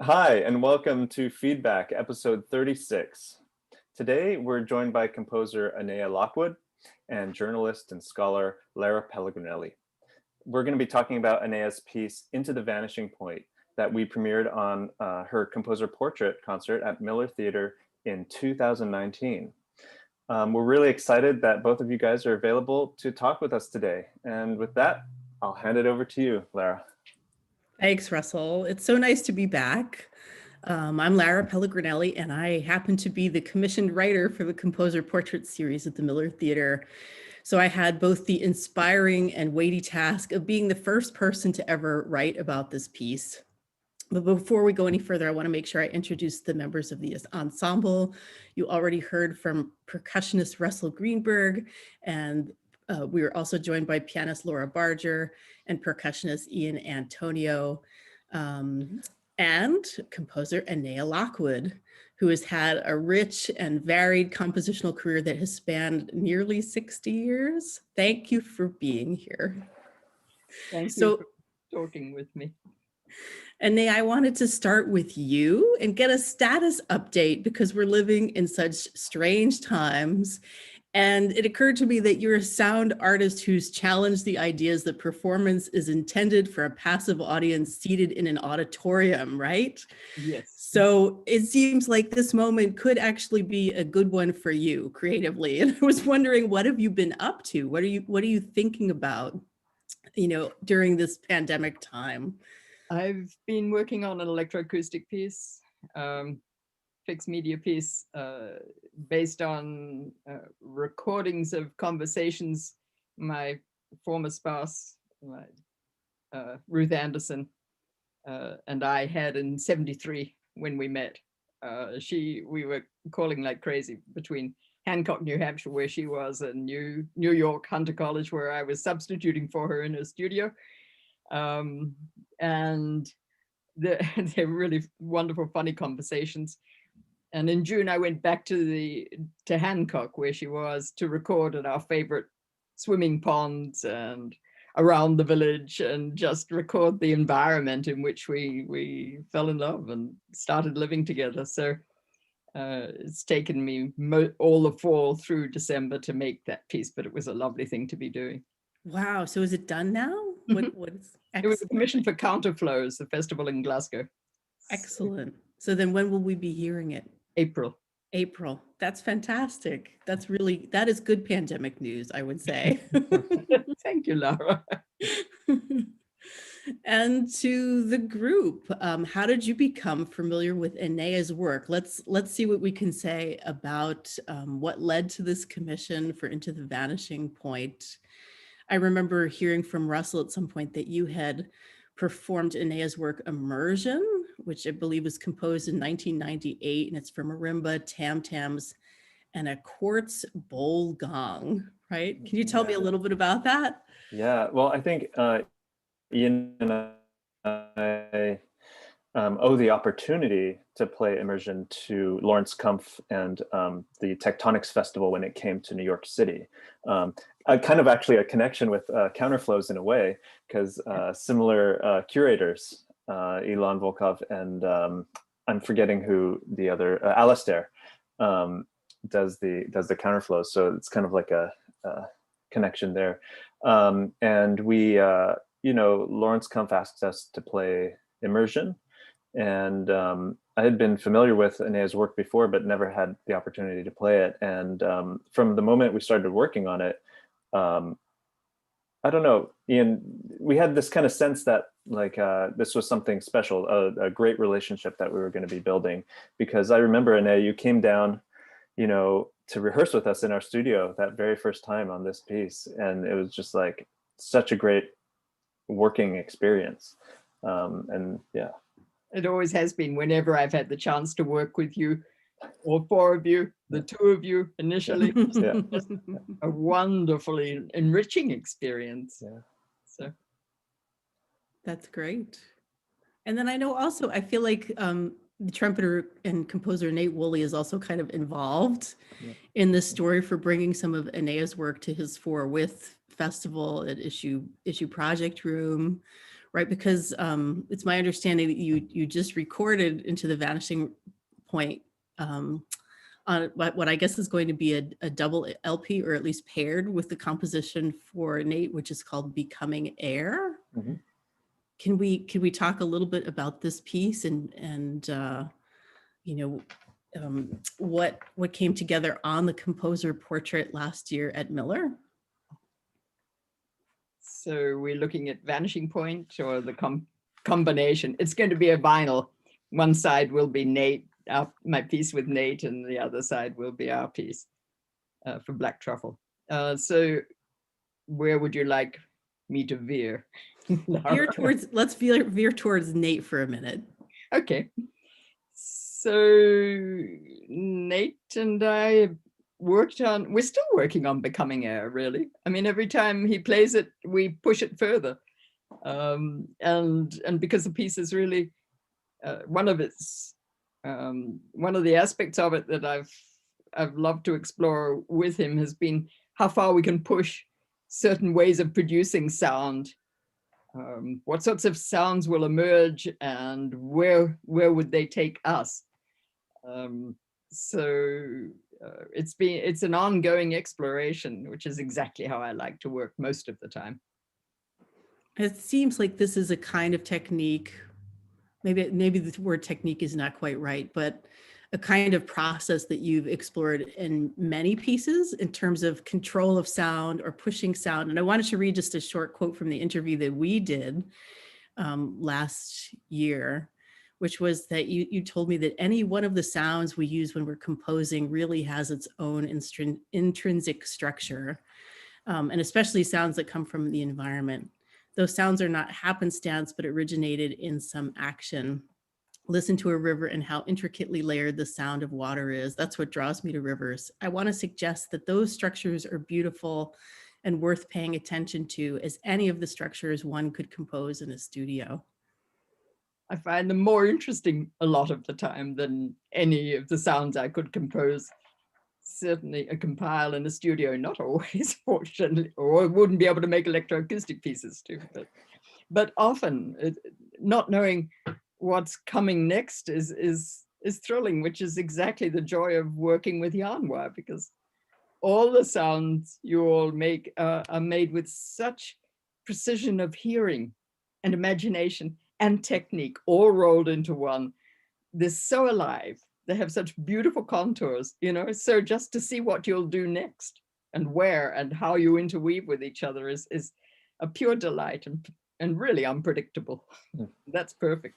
Hi, and welcome to Feedback, episode 36. Today, we're joined by composer Annea Lockwood and journalist and scholar Lara Pellegrinelli. We're going to be talking about Annea's piece, Into the Vanishing Point, that we premiered on her composer portrait concert at Miller Theater in 2019. We're really excited that both of you guys are available to talk with us today. And with that, I'll hand it over to you, Lara. Thanks, Russell. It's so nice to be back. I'm Lara Pellegrinelli, and I happen to be the commissioned writer for the Composer Portrait series at the Miller Theater. So I had both the inspiring and weighty task of being the first person to ever write about this piece. But before we go any further, I want to make sure I introduce the members of the ensemble. You already heard from percussionist Russell Greenberg, and we were also joined by pianist Laura Barger and percussionist Ian Antonio, and composer Annea Lockwood, who has had a rich and varied compositional career that has spanned nearly 60 years. Thank you for being here. Thank you for talking with me. Annea, I wanted to start with you and get a status update because we're living in such strange times. And it occurred to me that you're a sound artist who's challenged the ideas that performance is intended for a passive audience seated in an auditorium, right? Yes. So it seems like this moment could actually be a good one for you creatively. And I was wondering, what have you been up to? What are you thinking about, during this pandemic time? I've been working on an electroacoustic piece, fixed media piece, based on recordings of conversations my former spouse, Ruth Anderson, and I had in '73 when we met. We were calling like crazy between Hancock, New Hampshire, where she was, and New York, Hunter College, where I was substituting for her in her studio. And they're really wonderful, funny conversations. And in June, I went back to Hancock, where she was, to record at our favorite swimming ponds and around the village, and just record the environment in which we fell in love and started living together. So it's taken me all the fall through December to make that piece, but it was a lovely thing to be doing. Wow. So is it done now? It was a commission for Counterflows, the festival in Glasgow. Excellent. So then when will we be hearing it? April. That's fantastic. That is good pandemic news, I would say. Thank you, Lara. And to the group, how did you become familiar with Annea's work? Let's see what we can say about what led to this commission for Into the Vanishing Point. I remember hearing from Russell at some point that you had performed Annea's work Immersion, which I believe was composed in 1998, and it's for marimba, tam-tams, and a quartz bowl gong, right? Can you tell me a little bit about that? Yeah, well, I think Ian and I owe the opportunity to play Immersion to Lawrence Kumpf and the Tectonics Festival when it came to New York City. Kind of actually a connection with Counterflows in a way, because similar curators, Ilan Volkov and I'm forgetting who the other, Alastair, does the Counterflows. So it's kind of like a connection there. And we, Lawrence Kumpf asked us to play Immersion. And I had been familiar with Annea's work before, but never had the opportunity to play it. And from the moment we started working on it, I don't know, Ian, we had this kind of sense that this was something special, a great relationship that we were going to be building. Because I remember, Annea, you came down, to rehearse with us in our studio that very first time on this piece. And it was just like such a great working experience. And yeah. It always has been whenever I've had the chance to work with you, all four of you, the two of you initially. Yeah. A wonderfully enriching experience. Yeah. So that's great. And then I know also, I feel like the trumpeter and composer Nate Woolley is also kind of involved in this story for bringing some of Annea's work to his fore with Festival at Issue Project Room, right? Because it's my understanding that you just recorded Into the Vanishing Point on what I guess is going to be a double LP, or at least paired with the composition for Nate, which is called Becoming Air. Mhm. Can we talk a little bit about this piece and what came together on the composer portrait last year at Miller? So we're looking at Vanishing Point or the combination. It's going to be a vinyl. One side will be Nate, my piece with Nate, and the other side will be our piece for Black Truffle. So where would you like me to veer? Let's veer towards Nate for a minute. Okay. So Nate and I we're still working on Becoming Air, really. I mean, every time he plays it, we push it further. And because the piece is really one of the aspects of it that I've loved to explore with him has been how far we can push certain ways of producing sound. What sorts of sounds will emerge, and where would they take us? It's an ongoing exploration, which is exactly how I like to work most of the time. It seems like this is a kind of technique, maybe the word technique is not quite right, but a kind of process that you've explored in many pieces in terms of control of sound or pushing sound. And I wanted to read just a short quote from the interview that we did last year, which was that you told me that any one of the sounds we use when we're composing really has its own intrinsic structure, and especially sounds that come from the environment. Those sounds are not happenstance, but originated in some action. Listen to a river and how intricately layered the sound of water is. That's what draws me to rivers. I want to suggest that those structures are beautiful and worth paying attention to as any of the structures one could compose in a studio. I find them more interesting a lot of the time than any of the sounds I could compose. Certainly a compile in a studio, not always, fortunately, or I wouldn't be able to make electroacoustic pieces too. But often, not knowing what's coming next is thrilling, which is exactly the joy of working with Yanhua, because all the sounds you all make are made with such precision of hearing and imagination and technique, all rolled into one. They're so alive. They have such beautiful contours, so just to see what you'll do next and where and how you interweave with each other is a pure delight and really unpredictable. That's perfect.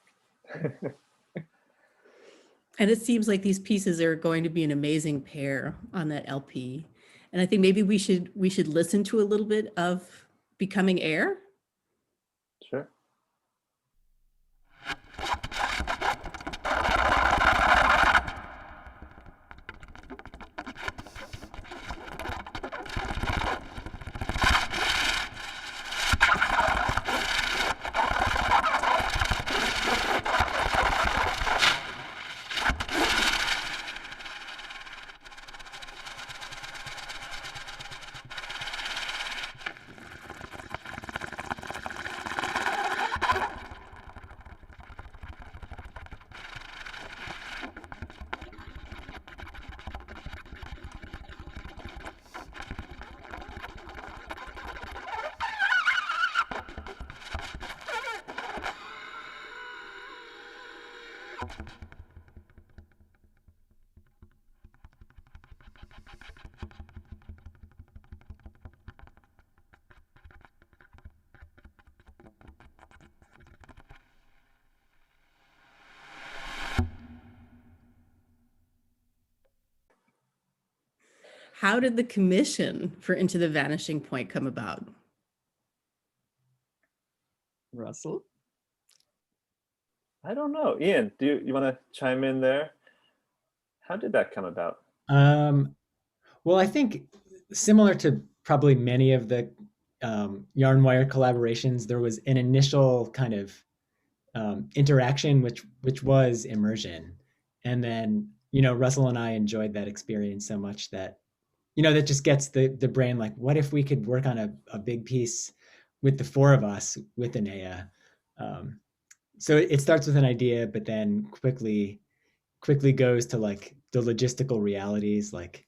And it seems like these pieces are going to be an amazing pair on that LP. And I think maybe we should listen to a little bit of Becoming Air. Sure. How did the commission for Into the Vanishing Point come about? Russell? I don't know. Ian, do you want to chime in there? How did that come about? Well, I think similar to probably many of the Yarnwire collaborations, there was an initial kind of interaction, which was immersion. And then, Russell and I enjoyed that experience so much that, that just gets the brain like, what if we could work on a big piece with the four of us with Annea? So it starts with an idea, but then quickly goes to like the logistical realities, like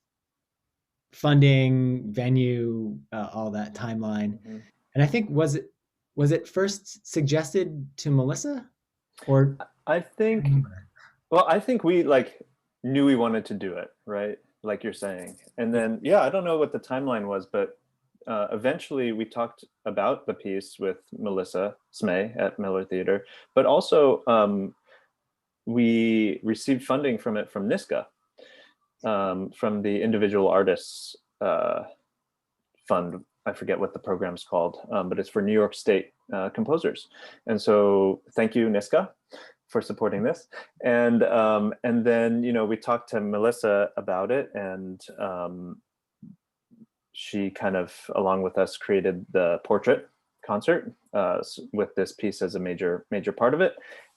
funding, venue, all that timeline. Mhm. And I think was it first suggested to Melissa, or I think, well, I think we like knew we wanted to do it, right? Like you're saying. And then, yeah, I don't know what the timeline was, but eventually we talked about the piece with Melissa Smay at Miller Theater, but also we received funding from it from NISCA, from the Individual Artists Fund. I forget what the program's called, but it's for New York State composers. And so thank you, NISCA, for supporting this. And then, you know, we talked to Melissa about it, and she kind of, along with us, created the portrait concert with this piece as a major part of it.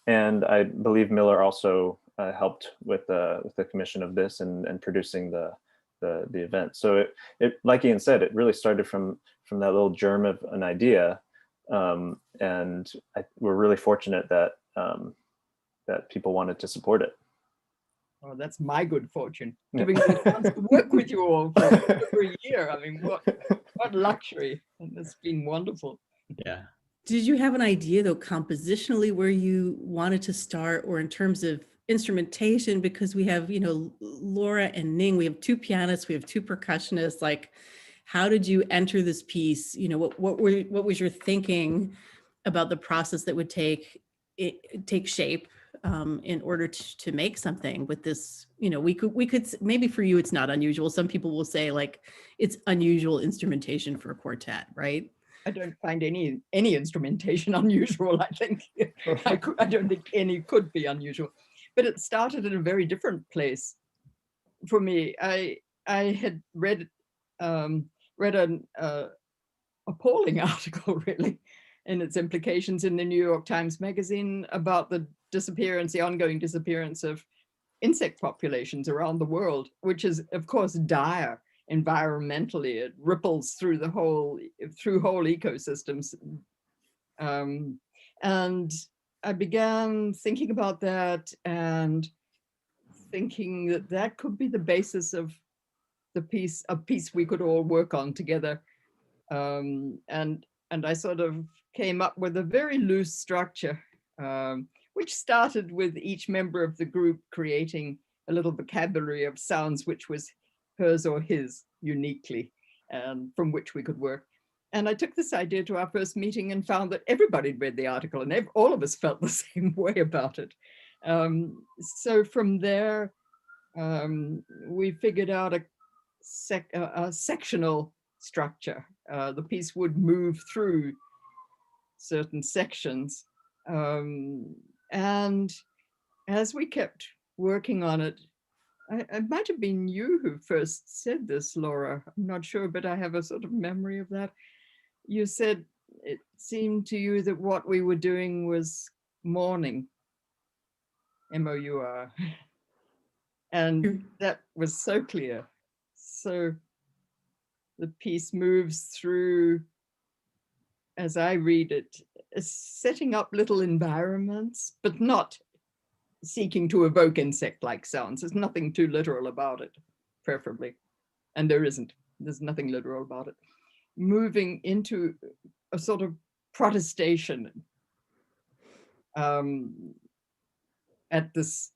And I believe Miller also helped with the commission of this and producing the event. So it like Ian said, it really started from that little germ of an idea, and we're really fortunate that that people wanted to support it. Oh, that's my good fortune, giving me a chance to work with you all for over a year. I mean, what luxury. And it's been wonderful. Yeah. Did you have an idea, though, compositionally, where you wanted to start, or in terms of instrumentation? Because we have, you know, Laura and Ning, we have two pianists, we have two percussionists. Like, how did you enter this piece? You know, what was your thinking about the process that would take shape in order to make something with this? You know, we could maybe for you it's not unusual. Some people will say like it's unusual instrumentation for a quartet, right? I don't find any instrumentation unusual. I think I don't think any could be unusual, but it started in a very different place for me. I had read an appalling article, really, in its implications in the New York Times Magazine about the ongoing disappearance of insect populations around the world, which is, of course, dire environmentally. It ripples through whole ecosystems. And I began thinking about that and thinking that could be the basis of a piece we could all work on together. And I sort of came up with a very loose structure, which started with each member of the group creating a little vocabulary of sounds which was hers or his uniquely, and from which we could work. And I took this idea to our first meeting and found that everybody had read the article and all of us felt the same way about it. So from there, we figured out a sectional structure. The piece would move through certain sections. And as we kept working on it, it might have been you who first said this, Laura. I'm not sure, but I have a sort of memory of that. You said it seemed to you that what we were doing was mourning, M-O-U-R. And that was so clear. So the piece moves through, as I read it, setting up little environments, but not seeking to evoke insect-like sounds. There's nothing too literal about it, preferably. And there's nothing literal about it. Moving into a sort of protestation at this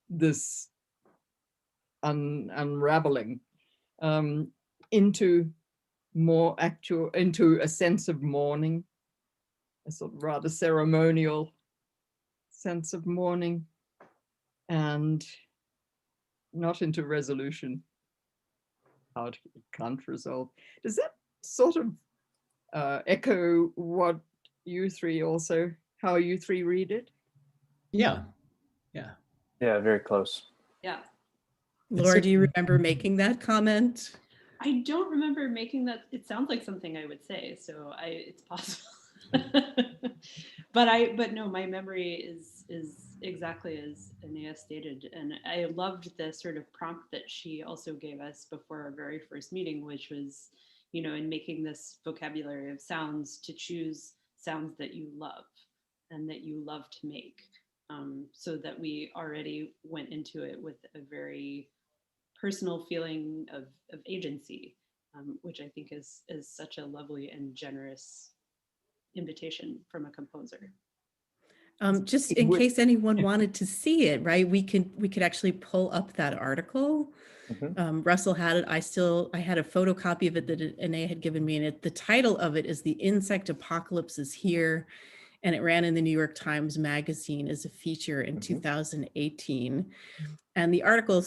unraveling into a sense of mourning, a sort of rather ceremonial sense of mourning, and not into resolution. How it can't resolve. Does that sort of echo what you three also, how you three read it? Yeah. Yeah, very close. Yeah. Laura, do you remember making that comment? I don't remember making that. It sounds like something I would say, so it's possible. but no, my memory is exactly as Annea stated, and I loved the sort of prompt that she also gave us before our very first meeting, which was, you know, in making this vocabulary of sounds, to choose sounds that you love. and that you love to make. So that we already went into it with a very personal feeling of agency, which I think is such a lovely and generous invitation from a composer. Just in case anyone wanted to see it, right? We could actually pull up that article. Russell had it. I had a photocopy of it that Annea had given me, and the title of it is "The Insect Apocalypse is Here," and it ran in the New York Times Magazine as a feature in 2018. And the article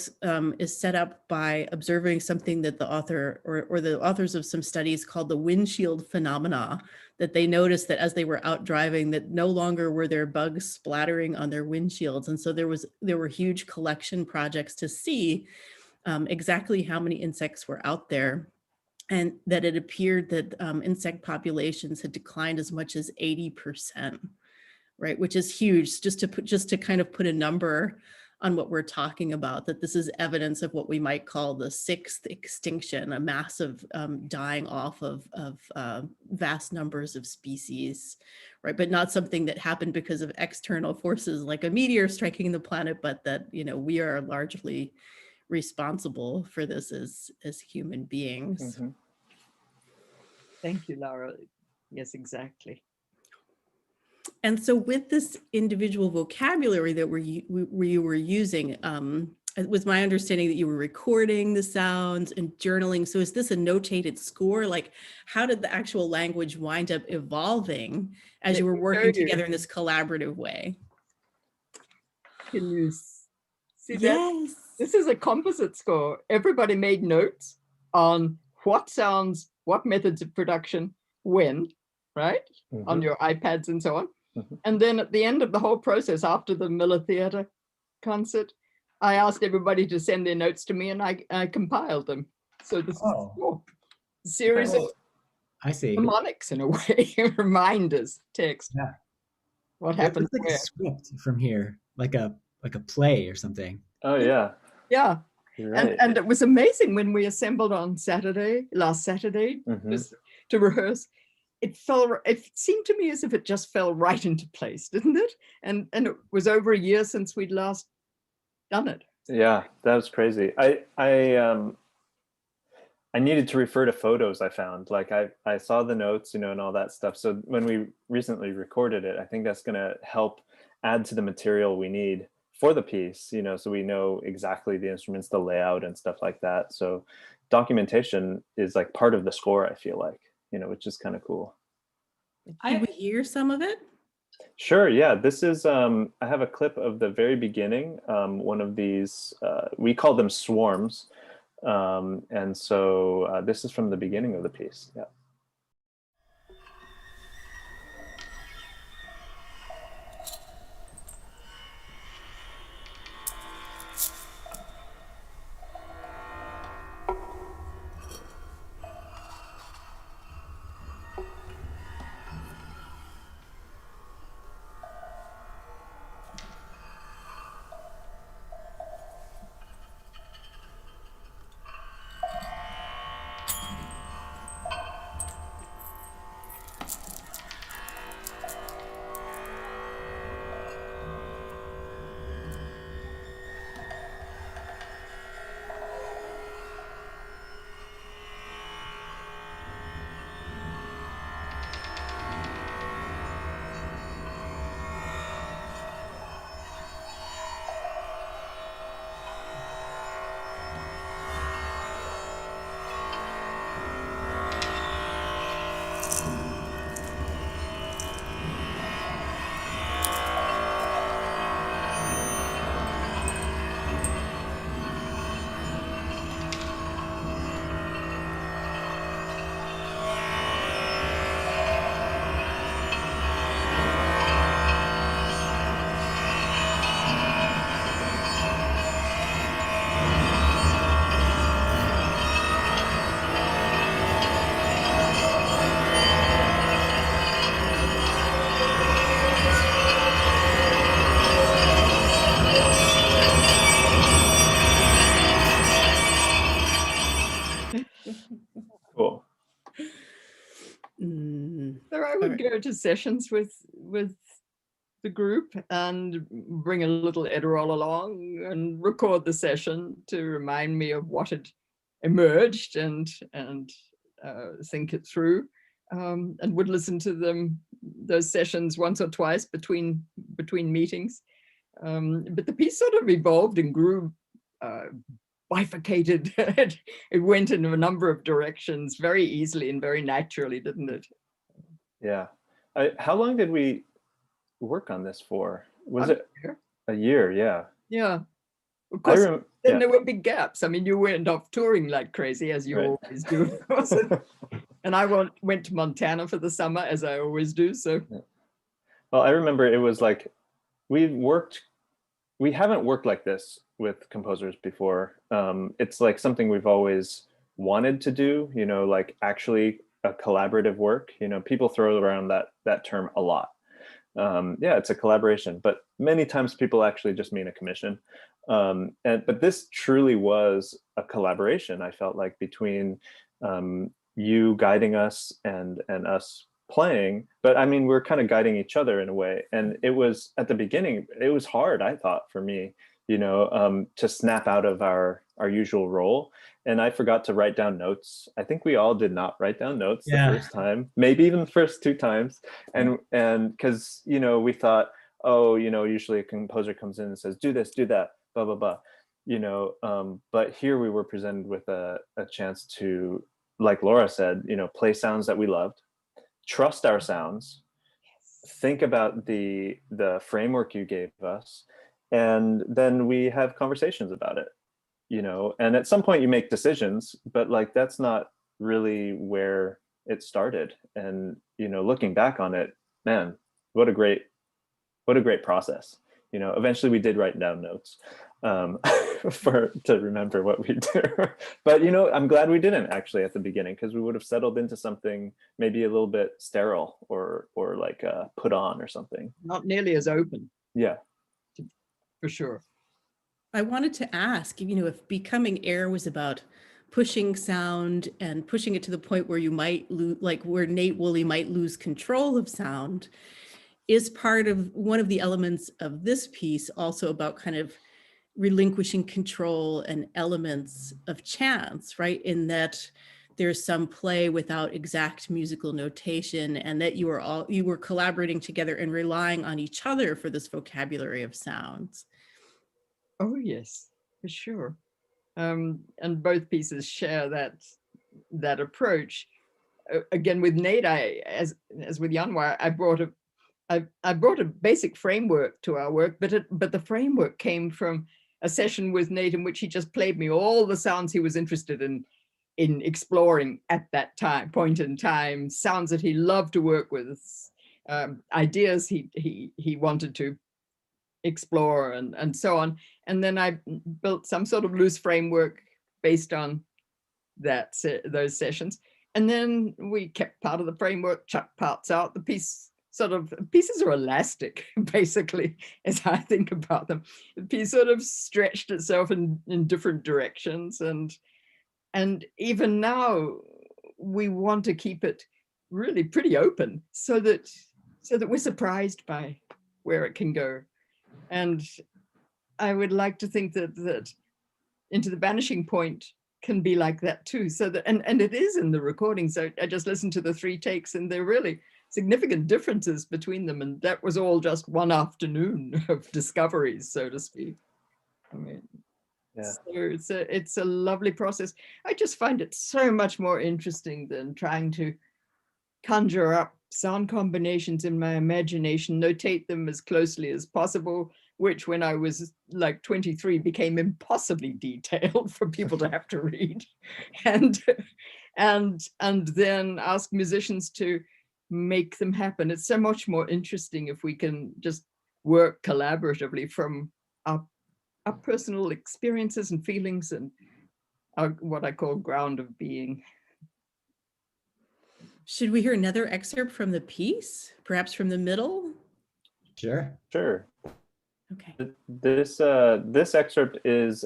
is set up by observing something that the author or the authors of some studies called the windshield phenomena, that they noticed that as they were out driving, that no longer were there bugs splattering on their windshields. And so there were huge collection projects to see exactly how many insects were out there, and that it appeared that insect populations had declined as much as 80%, right? Which is huge. Just to kind of put a number on what we're talking about, that this is evidence of what we might call the sixth extinction, a massive dying off of vast numbers of species, right? But not something that happened because of external forces like a meteor striking the planet, but that, you know, we are largely responsible for this as human beings. Thank you, Lara. Yes, exactly. And so with this individual vocabulary that you were using, it was my understanding that you were recording the sounds and journaling. So is this a notated score? Like, how did the actual language wind up evolving as you were working together in this collaborative way? Can you see that? Yes. This is a composite score. Everybody made notes on what sounds, what methods of production, when, right? On your iPads and so on. And then at the end of the whole process, after the Miller Theatre concert, I asked everybody to send their notes to me, and I compiled them. So this is a series of mnemonics in a way, reminders, text. Yeah. What happened? It's like a script from here, like a play or something. Oh yeah. Yeah. Right. And it was amazing when we assembled on last Saturday, to rehearse. It seemed to me as if it just fell right into place, didn't it? And it was over a year since we'd last done it. Yeah, that was crazy. I needed to refer to photos I found. Like I saw the notes, you know, and all that stuff. So when we recently recorded it, I think that's going to help add to the material we need for the piece, you know, so we know exactly the instruments, the layout and stuff like that. So documentation is like part of the score, I feel like, you know, which is kind of cool. Can we hear some of it? Sure, yeah. This is, I have a clip of the very beginning. One of these, we call them swarms. And so this is from the beginning of the piece, yeah. Cool. So I would go to sessions with the group and bring a little Adderall along and record the session to remind me of what had emerged and think it through, and would listen to those sessions once or twice between meetings. But the piece sort of evolved and grew, bifurcated. It went in a number of directions very easily and very naturally, didn't it? Yeah. How long did we work on this for? Was it Year. a year? Yeah. Yeah. Of course, then yeah. there were big gaps. I mean, you went off touring like crazy, as you Right. always do, of course. And I went to Montana for the summer, as I always do. So, Well, I remember it was like we haven't worked like this with composers before. It's like something we've always wanted to do, you know, like actually a collaborative work. You know, people throw around that term a lot. Yeah, it's a collaboration, but many times people actually just mean a commission. But this truly was a collaboration, I felt like, between you guiding us and us playing. But I mean, we're kind of guiding each other in a way. And it was, at the beginning, it was hard, I thought, for me, you know, to snap out of our usual role. And I forgot to write down notes. I think we all did not write down notes the first time, maybe even the first 2 times. And because, you know, we thought, oh, you know, usually a composer comes in and says, do this, do that, blah, blah, blah, you know. But here we were presented with a chance to, like Laura said, you know, play sounds that we loved, trust our sounds, think about the framework you gave us, and then we have conversations about it, you know. And at some point you make decisions, but like that's not really where it started. And, you know, looking back on it, man, what a great process. You know, eventually we did write down notes to remember what we do. But, you know, I'm glad we didn't actually at the beginning, because we would have settled into something maybe a little bit sterile or like put on or something. not nearly as open. Yeah. For sure. I wanted to ask, you know, if becoming air was about pushing sound and pushing it to the point where you might lose, like where Nate Woolley might lose control of sound, is part of one of the elements of this piece also about kind of relinquishing control and elements of chance, right? In that there's some play without exact musical notation, and that you were collaborating together and relying on each other for this vocabulary of sounds. Oh yes, for sure. And both pieces share that approach. Again, with Nate, as with Yanwar, I brought a basic framework to our work, but the framework came from a session with Nate in which he just played me all the sounds he was interested in exploring at that point in time, sounds that he loved to work with, ideas he wanted to explore, and so on. And then I built some sort of loose framework based on those sessions. And then we kept part of the framework, chucked parts out. The pieces are elastic, basically, as I think about them. The piece sort of stretched itself in different directions. And even now, we want to keep it really pretty open so that we're surprised by where it can go. And I would like to think that Into the Vanishing Point can be like that too. So that, and it is in the recording. So I just listened to the 3 takes, and they're really significant differences between them. And that was all just one afternoon of discoveries, so to speak. I mean, yeah. So it's a lovely process. I just find it so much more interesting than trying to conjure up sound combinations in my imagination, notate them as closely as possible, which when I was like 23 became impossibly detailed for people to have to read, and then ask musicians to make them happen. It's so much more interesting if we can just work collaboratively from our personal experiences and feelings and what I call ground of being. Should we hear another excerpt from the piece, perhaps from the middle? Sure. Okay. This excerpt is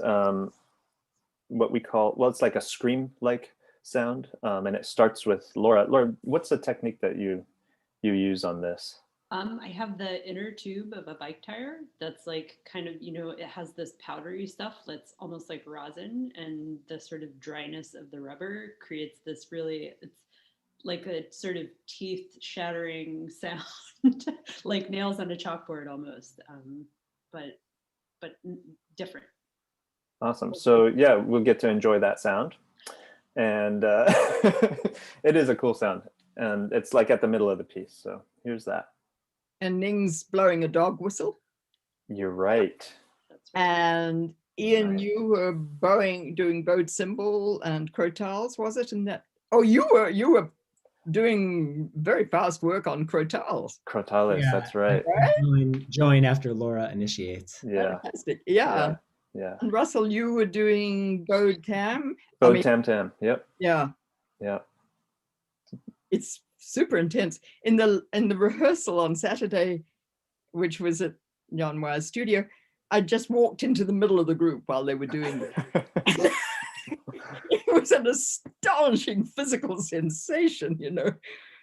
what we call, well, it's like a scream-like sound, and it starts with Laura. Laura, what's the technique that you use on this? I have the inner tube of a bike tire that's like kind of, it has this powdery stuff that's almost like rosin, and the sort of dryness of the rubber creates this really, it's like a sort of teeth shattering sound, like nails on a chalkboard almost, but different. Awesome. So yeah, we'll get to enjoy that sound. And it is a cool sound. And it's like at the middle of the piece. So here's that. And Ning's blowing a dog whistle. You're right. That's right. And Ian, Right. you were doing bowed cymbal and crotales, was it? And that, oh, you were doing very fast work on crotales. Crotales, Yeah, that's right. Join after Laura initiates. Yeah. Fantastic. Yeah. Yeah. And Russell, you were doing bowed tam. Bowed tam tam. Yep. Yeah. Yeah. It's super intense. In the rehearsal on Saturday, which was at Jan Weir's studio, I just walked into the middle of the group while they were doing it. It was an astonishing physical sensation,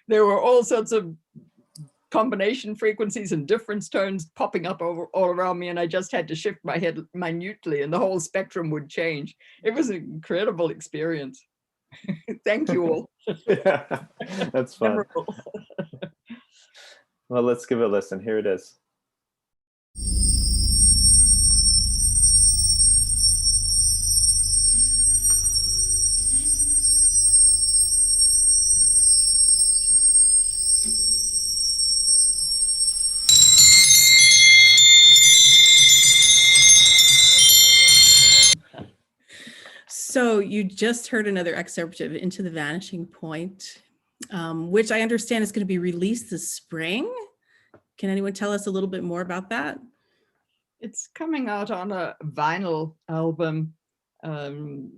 There were all sorts of combination frequencies and difference tones popping up all around me, and I just had to shift my head minutely and the whole spectrum would change. It was an incredible experience. Thank you all. Yeah, that's fun. Memorable. Well, let's give it a listen. Here it is. So you just heard another excerpt of Into the Vanishing Point, which I understand is going to be released this spring. Can anyone tell us a little bit more about that? It's coming out on a vinyl album on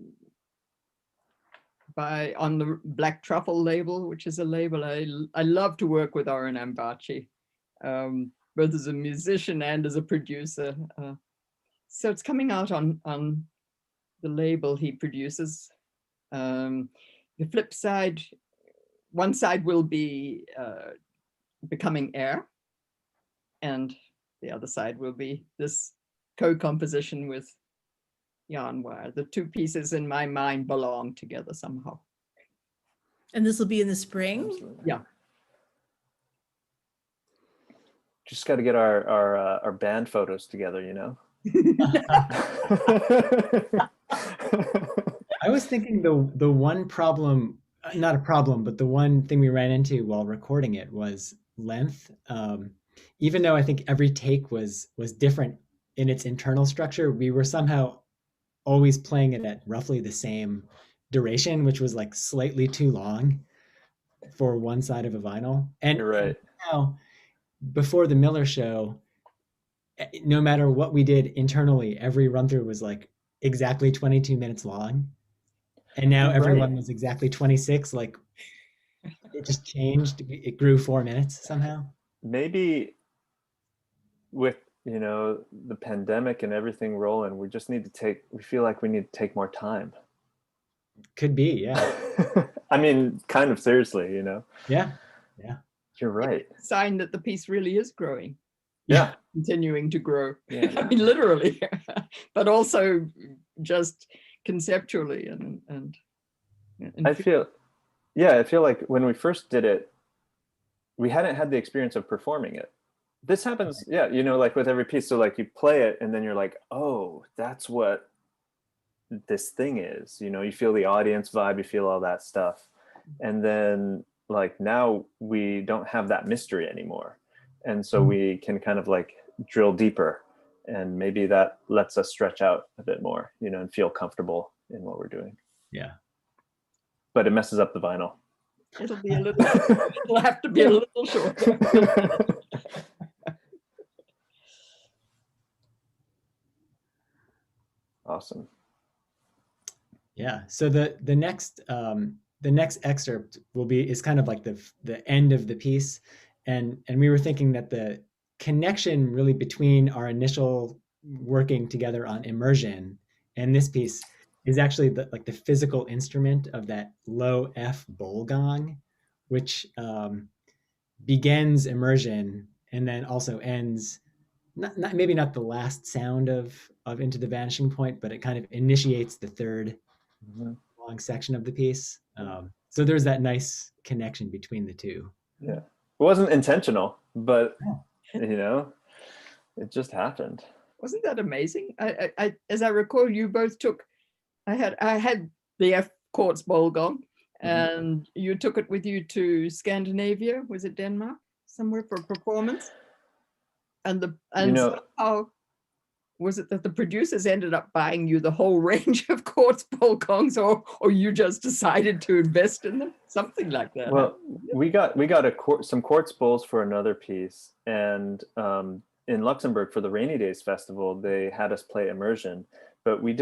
the Black Truffle label, which is a label I love to work with Oren Ambachi, both as a musician and as a producer. So it's coming out on the label he produces. The flip side, one side will be Becoming Air, and the other side will be this co-composition with Jan Weir. The two pieces in my mind belong together somehow. And this will be in the spring? Absolutely. Yeah. Just got to get our band photos together, I was thinking the one problem, not a problem, but the one thing we ran into while recording it was length. Even though I think every take was different in its internal structure, we were somehow always playing it at roughly the same duration, which was like slightly too long for one side of a vinyl. And You're right. now, before the Miller show, no matter what we did internally, every run through was like exactly 22 minutes long. And now everyone was exactly 26. Like it just changed. It grew 4 minutes somehow. Maybe with, the pandemic and everything rolling, we feel like we need to take more time. Could be, yeah. I mean, kind of seriously, Yeah. You're right. It's a sign that the piece really is growing. Yeah. Continuing to grow. Yeah. I mean, literally, but also just conceptually and I feel like when we first did it, we hadn't had the experience of performing it. This happens, yeah, like with every piece. So like you play it and then you're like, oh, that's what this thing is. You feel the audience vibe, you feel all that stuff. And then like now we don't have that mystery anymore. And so we can kind of like drill deeper, and maybe that lets us stretch out a bit more, and feel comfortable in what we're doing. Yeah. But it messes up the vinyl. it'll have to be a little shorter. Awesome. Yeah. So the next excerpt is kind of like the end of the piece, and we were thinking that the connection really between our initial working together on Immersion and this piece is actually the physical instrument of that low F bowl gong, which begins Immersion and then also ends maybe not the last sound of Into the Vanishing Point, but it kind of initiates the third long section of the piece. So there's that nice connection between the two. Yeah, it wasn't intentional, but you know, it just happened. Wasn't that amazing? I as I recall, you both took. I had the F quartz bowl gong, and you took it with you to Scandinavia. Was it Denmark? Somewhere for a performance? And somehow was it that the producers ended up buying you the whole range of quartz bowl gongs, or you just decided to invest in them? Something like that. Well, we got some quartz bowls for another piece, and in Luxembourg for the Rainy Days Festival, they had us play immersion, but we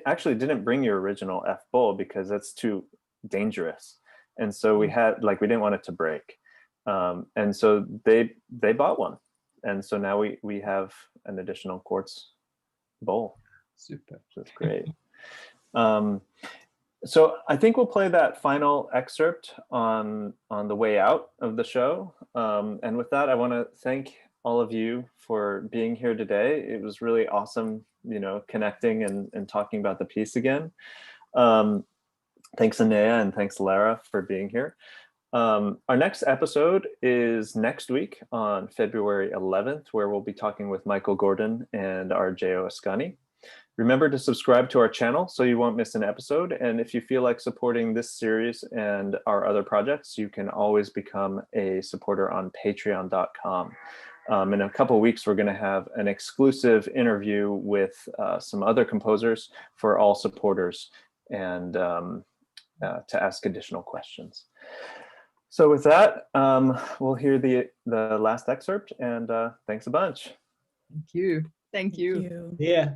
actually didn't bring your original F bowl because that's too dangerous, and so we didn't want it to break, and so they bought one, and so now we have an additional quartz bowl. Super. So it's great. So I think we'll play that final excerpt on the way out of the show. And with that, I want to thank all of you for being here today. It was really awesome, connecting and talking about the piece again. Thanks, Annea, and thanks, Lara, for being here. Our next episode is next week on February 11th, where we'll be talking with Michael Gordon and Argeo Ascani. Remember to subscribe to our channel so you won't miss an episode. And if you feel like supporting this series and our other projects, you can always become a supporter on patreon.com. In a couple of weeks, we're going to have an exclusive interview with some other composers for all supporters and to ask additional questions. So with that, we'll hear the last excerpt, and thanks a bunch. Thank you. Thank you. Thank you. Yeah.